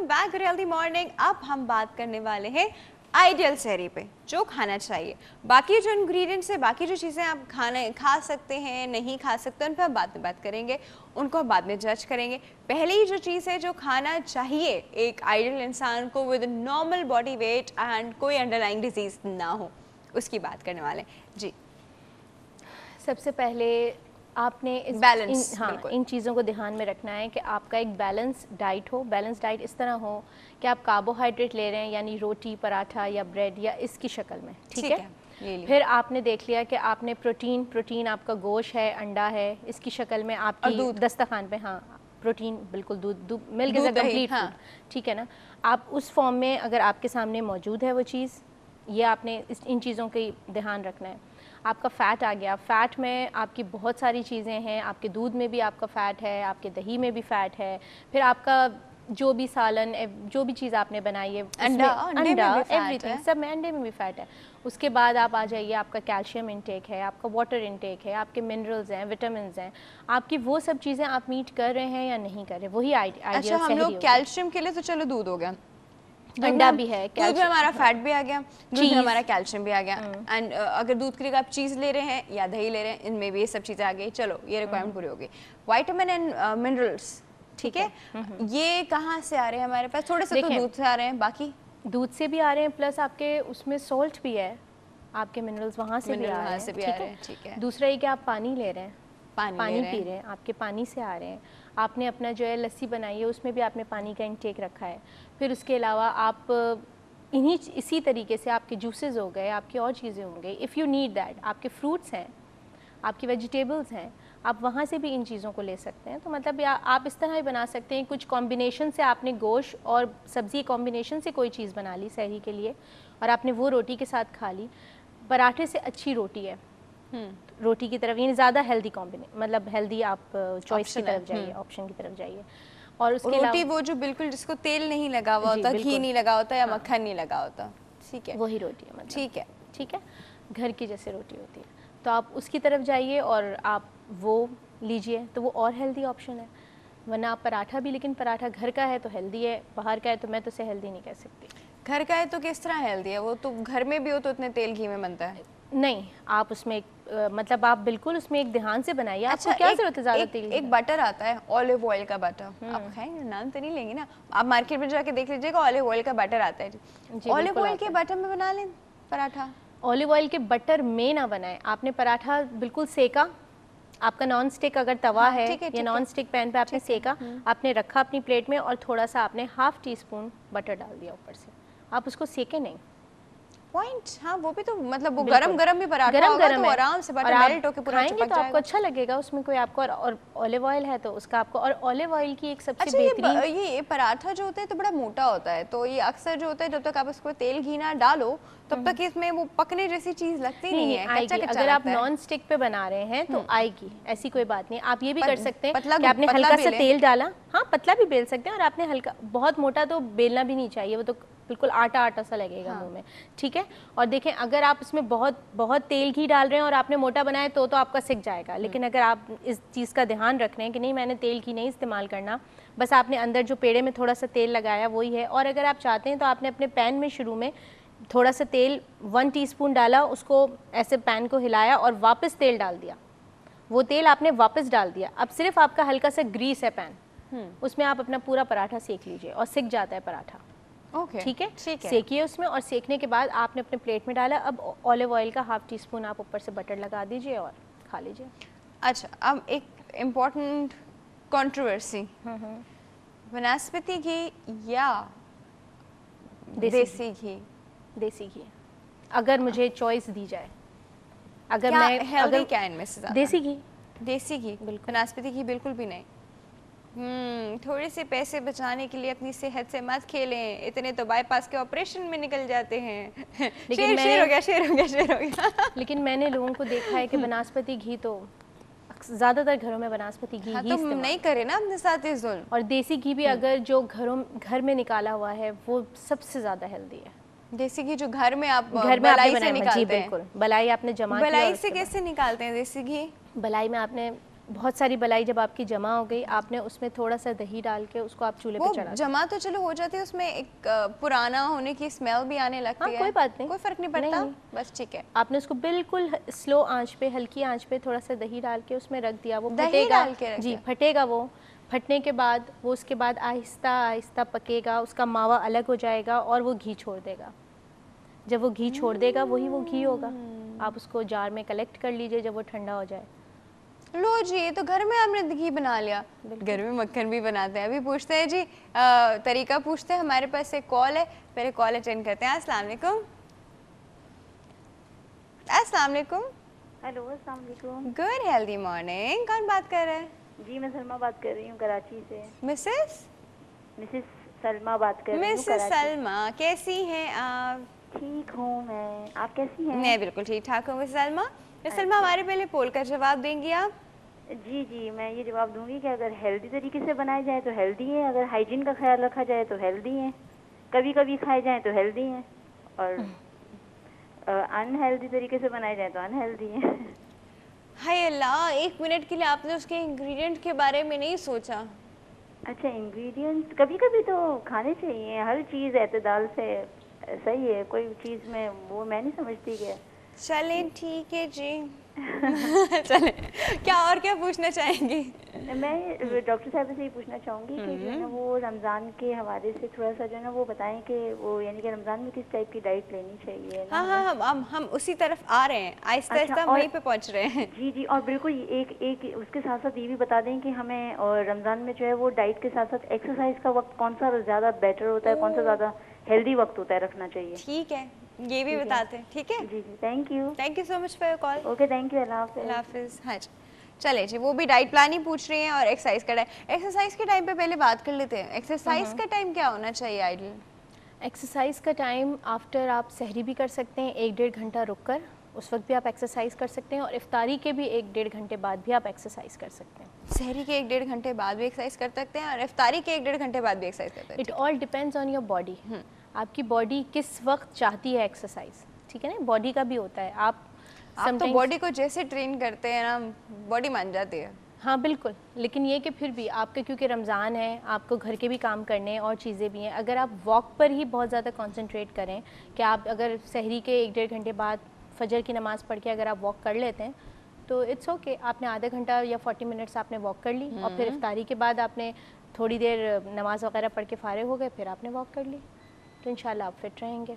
Welcome back healthy morning. अब हम बात करने वाले हैं आइडियल सहरी पे, जो खाना चाहिए। बाकी जो इंग्रेडिएंट्स है, बाकी जो चीज़ें आप खा सकते हैं, नहीं खा सकते, उन पर हम बाद में बात करेंगे, उनको हम बाद में जज करेंगे। पहले ही जो चीज़ है जो खाना चाहिए एक आइडियल इंसान को with normal body weight and कोई अंडरलाइंग डिजीज़ ना हो, उसकी बात करने वाले जी। सबसे पहले आपने इन चीज़ों को ध्यान में रखना है कि आपका एक बैलेंस डाइट हो। बैलेंस डाइट इस तरह हो कि आप कार्बोहाइड्रेट ले रहे हैं, यानी रोटी, पराठा या ब्रेड या इसकी शक्ल में, ठीक है। फिर आपने देख लिया कि आपने प्रोटीन आपका गोश्त है, अंडा है, इसकी शक्ल में आपकी दस्तरखान पे, हाँ प्रोटीन बिल्कुल, दूध milk is a complete food, ठीक है ना। आप उस फॉर्म में अगर आपके सामने मौजूद है वो चीज़, ये आपने इन चीज़ों का ध्यान रखना है। आपका फ़ैट आ गया, फ़ैट में आपकी बहुत सारी चीज़ें हैं, आपके दूध में भी आपका फ़ैट है, आपके दही में भी फ़ैट है, फिर आपका जो भी सालन, जो भी चीज़ आपने बनाई है, अंडा एवरीथिंग, सब में, अंडे में भी फ़ैट है। उसके बाद आप आ जाइए, आपका कैल्शियम इंटेक है, आपका वाटर इंटेक है, आपके मिनरल्स हैं, विटामिन्स हैं, आपकी वो सब चीज़ें आप मीट कर रहे हैं या नहीं कर रहे, वही आइडिया। अच्छा, हम लोग कैल्शियम के लिए तो चलो दूध हो गया, अंडा भी है, दूध में हमारा फैट भी आ गया, दूध में हमारा कैल्शियम भी आ गया, एंड अगर दूध के लिए आप चीज़ ले रहे हैं या दही ले रहे हैं, इनमें भी ये सब चीज़ें आ गई, चलो ये रिक्वायरमेंट पूरी हो गई। विटामिन एंड मिनरल्स, ठीक है, ये कहाँ से आ रहे हैं हमारे पास? थोड़े से तो दूध से आ रहे हैं, बाकी दूध से भी आ रहे हैं, प्लस आपके उसमें सॉल्ट भी है, आपके मिनरल्स वहाँ से भी आ रहे हैं, ठीक है। दूसरा ये कि आप पानी ले रहे हैं, पानी पी रहे हैं, आपके पानी से आ रहे हैं। आपने अपना जो है लस्सी बनाई है, उसमें भी आपने पानी का इंटेक रखा है। फिर उसके अलावा आप इसी तरीके से आपके जूसेस हो गए, आपकी और चीज़ें होंगी, इफ़ यू नीड दैट, आपके फ्रूट्स हैं, आपकी वेजिटेबल्स हैं, आप वहाँ से भी इन चीज़ों को ले सकते हैं। तो मतलब आप इस तरह ही बना सकते हैं, कुछ कॉम्बिनेशन से आपने गोश्त और सब्ज़ी कॉम्बिनेशन से कोई चीज़ बना ली सहरी के लिए, और आपने वो रोटी के साथ खा ली। पराठे से अच्छी रोटी है रोटी की तरफ, यानी ज़्यादा हेल्दी कॉम्बिनेशन, मतलब हेल्दी आप चॉइस की तरफ जाइए, ऑप्शन की तरफ जाइए। और उसके रोटी वो जो बिल्कुल जिसको तेल नहीं लगा हुआ होता, घी नहीं लगा होता या मक्खन नहीं लगा होता, ठीक है, वही रोटी है, मतलब ठीक है, घर की जैसे रोटी होती है, तो आप उसकी तरफ जाइए और आप वो लीजिए, तो वो और हेल्दी ऑप्शन है। वरना आप पराठा भी, लेकिन पराठा घर का है तो हेल्दी है, बाहर का है तो मैं तो उसे हेल्दी नहीं कह सकती। घर का है तो किस तरह हेल्दी है? वो तो घर में भी हो तो इतने तेल घी में बनता है। नहीं, आप उसमें मतलब आप बिल्कुल उसमें एक ध्यान से बनाइए। अच्छा, आपको क्या जरूरत है ज़्यादा तेल? एक बटर आता है, ऑलिव ऑयल का बटर, आप खाएंगे, नाम तो नहीं लेंगे ना, आप मार्केट में जाके देख लीजिएगा, ऑलिव ऑयल का बटर आता है। ऑलिव ऑयल के बटर में बना लें पराठा। ऑलिव ऑयल के बटर में ना बनाए, आपने पराठा बिल्कुल सेका, आपका नॉन स्टिक अगर तवा है या नॉन स्टिक पैन पे आपने सेका, आपने रखा अपनी प्लेट में, और थोड़ा सा आपने हाफ टी स्पून बटर डाल दिया ऊपर से, आप उसको सेके नहीं। पॉइंट, हाँ, वो भी तो मतलब वो गरम भी पराठा होगा तो आराम से बटर मेल्ट होके पूरा चिपक जाएगा, तो आपको अच्छा लगेगा। उसमें कोई आपको, और ऑलिव ऑयल है तो उसका आपको, और ऑलिव ऑयल की एक सबसे बेहतरीन, ये पराठा जो होता है तो बड़ा मोटा होता है, तो ये अक्सर जो होता है, जब तक आप उसको तेल घी ना डालो तब तक इसमें वो पकने जैसी चीज लगती नहीं है, कच्चा कच्चा। अगर आप नॉन स्टिक पे बना रहे हैं तो आएगी, ऐसी कोई बात नहीं। आप ये भी कर सकते हैं कि आपने हल्का सा तेल डाला, हाँ पतला भी बेल सकते हैं, और आपने हल्का, बहुत मोटा तो बेलना भी नहीं चाहिए, वो तो बिल्कुल आटा सा लगेगा मुंह में, ठीक है। और देखें, अगर आप इसमें बहुत तेल घी डाल रहे हैं और आपने मोटा बनाया तो आपका सिक जाएगा, लेकिन अगर आप इस चीज़ का ध्यान रख रहे हैं कि नहीं, मैंने तेल घी नहीं इस्तेमाल करना, बस आपने अंदर जो पेड़े में थोड़ा सा तेल लगाया वही है। और अगर आप चाहते हैं तो आपने अपने पैन में शुरू में थोड़ा सा तेल 1 टीस्पून डाला, उसको ऐसे पैन को हिलाया और वापस तेल डाल दिया, वो तेल आपने वापस डाल दिया, अब सिर्फ आपका हल्का सा ग्रीस है पैन, उसमें आप अपना पूरा पराठा सेक लीजिए, और सिक जाता है पराठा, ठीक है। सेकिए उसमें, और सेकने के बाद आपने अपने प्लेट में डाला। अब ऑलिव ऑयल का हाफ टी स्पून आप ऊपर से बटर लगा दीजिए और खा लीजिए। अच्छा, अब एक इम्पॉर्टेंट कंट्रोवर्सी, वनस्पति घी या देसी घी? देसी घी, अगर मुझे चॉइस दी जाए, अगर क्या मैं हेल्दी क्या इनमें से ज़्यादा? देसी घी, बिल्कुल, वनस्पति घी बिल्कुल भी नहीं। थोड़े से पैसे बचाने के लिए अपनी सेहत से मत खेलें, इतने तो बाईपास के ऑपरेशन में निकल जाते हैं। लेकिन शेर हो गया। लेकिन मैंने लोगों को देखा है कि वनस्पति घी तो ज़्यादातर घरों में वनस्पति घी तो नहीं करे ना अपने साथ ही जुल्म। और देसी घी भी अगर जो घर में निकाला हुआ है वो सबसे ज़्यादा हेल्दी है। देसी घी जो घर में आप बलाई से निकालते हैं? बिल्कुल, बलाई आपने जमा, बलाई से कैसे निकालते हैं देसी घी? बलाई में आपने बहुत सारी बलाई जब आपकी जमा हो गई, आपने उसमें थोड़ा सा दही डाल के उसको आप चूल्हे पे चढ़ा दें। जमा तो चलो हो जाती है, उसमें एक पुराना होने की स्मेल भी आने लगती है। कोई बात नहीं, कोई फर्क नहीं पड़ता, बस ठीक है। आपने उसको बिल्कुल स्लो आंच पे, हल्की आंच पे थोड़ा सा दही डाल के उसमें रख दिया, वो दही फटेगा डाल के रख जी, दिया। फटेगा वो। फटने के बाद वो उसके बाद आहिस्ता आहिस्ता पकेगा, उसका मावा अलग हो जाएगा और वो घी छोड़ देगा। जब वो घी छोड़ देगा वही वो घी होगा। आप उसको जार में कलेक्ट कर लीजिए जब वो ठंडा हो जाए। लो जी, ये तो घर में हमने घी बना लिया, घर में मक्खन भी बनाते हैं। अभी पूछते हैं जी, तरीका पूछते हैं। हमारे पास एक कॉल है, पहले कॉल अटेंड करते हैं। अस्सलाम वालेकुम। अस्सलाम वालेकुम। हेलो, अस्सलाम वालेकुम। Good healthy morning. कौन बात कर रहे हैं? जी, मैं सलमा बात कर रही हूँ कराची से। मिसेस सलमा बात कर रही हूँ। मिसेस सलमा, कैसी हैं आप? ठीक हूँ मैं, आप कैसी हैं? मैं बिल्कुल ठीक ठाक हूँ मिसेस सलमा। मिसेस सलमा, हमारे पहले पोल का जवाब देंगी आप? जी जी, मैं ये जवाब दूंगी कि अगर हेल्दी तरीके से बनाए जाए तो हेल्दी है, अगर हाइजीन का ख्याल रखा जाए तो हेल्दी है, कभी कभी खाए जाए तो हेल्दी है, और अनहेल्दी तरीके से बनाए जाए तो अनहेल्दी है। हाय अल्लाह, 1 मिनट के लिए आपने उसके इंग्रेडिएंट के बारे में नहीं सोचा? अच्छा, इंग्रेडिएंट्स कभी कभी तो खाने चाहिए, हर चीज़ एतदाल से सही है, कोई चीज़ में वो मैं नहीं समझती कि। चलें ठीक है जी। चलें, क्या और क्या पूछना चाहेंगी? मैं डॉक्टर साहब से ये पूछना चाहूँगी कि जो है ना वो रमज़ान के हवाले से थोड़ा सा जो है ना वो बताएं कि वो यानी कि रमज़ान में किस टाइप की डाइट लेनी चाहिए। हाँ हाँ, हम उसी तरफ आ रहे हैं, आहिस्ता आहिस्ता वहीं पे पहुँच रहे हैं। जी जी, और बिल्कुल एक उसके साथ साथ ये भी बता दें कि हमें और रमज़ान में जो है वो डाइट के साथ साथ एक्सरसाइज का वक्त कौन सा ज़्यादा बेटर होता है, कौन सा ज़्यादा हेल्दी वक्त होता है रखना चाहिए। ठीक है, ये भी बताते हैं। ठीक है जी जी, thank you so much for your call. Okay, thank you, अल्लाह हाफिज़। हाँ जी, चले जी, वो भी डाइट प्लान ही पूछ रही हैं और एक्सरसाइज का टाइम। एक्सरसाइज के टाइम पे पहले बात कर लेते हैं। एक्सरसाइज का टाइम क्या होना चाहिए आइडियल? एक्सरसाइज का टाइम आफ्टर आप सहरी भी कर सकते हैं, 1-1.5 घंटा रुक कर, उस वक्त भी आप एक्सरसाइज कर सकते हैं, और इफ्तारी के भी 1-1.5 घंटे बाद भी आप एक्सरसाइज कर सकते हैं। सहरी के 1-1.5 घंटे बाद भी एक्सरसाइज कर सकते हैं और इफ्तारी के 1-1.5 घंटे बाद भी एक्सरसाइज कर सकते हैं। It all depends on your body. आपकी बॉडी किस वक्त चाहती है एक्सरसाइज, ठीक है ना, बॉडी का भी होता है। आप तो बॉडी को जैसे ट्रेन करते हैं ना, बॉडी मान जाती है। हाँ बिल्कुल, लेकिन ये कि फिर भी आपके, क्योंकि रमज़ान है, आपको घर के भी काम करने हैं और चीज़ें भी हैं, अगर आप वॉक पर ही बहुत ज़्यादा कंसंट्रेट करें कि आप अगर सहरी के 1-1.5 घंटे बाद फजर की नमाज़ पढ़ के अगर आप वॉक कर लेते हैं तो इट्स ओके। आपने आधा घंटा या 40 मिनट्स आपने वॉक कर ली, और फिर इफ्तारी के बाद आपने थोड़ी देर नमाज़ वगैरह पढ़ के फ़ारिग हो गए, फिर आपने वॉक कर ली, तो इंशाल्लाह आप फिट रहेंगे।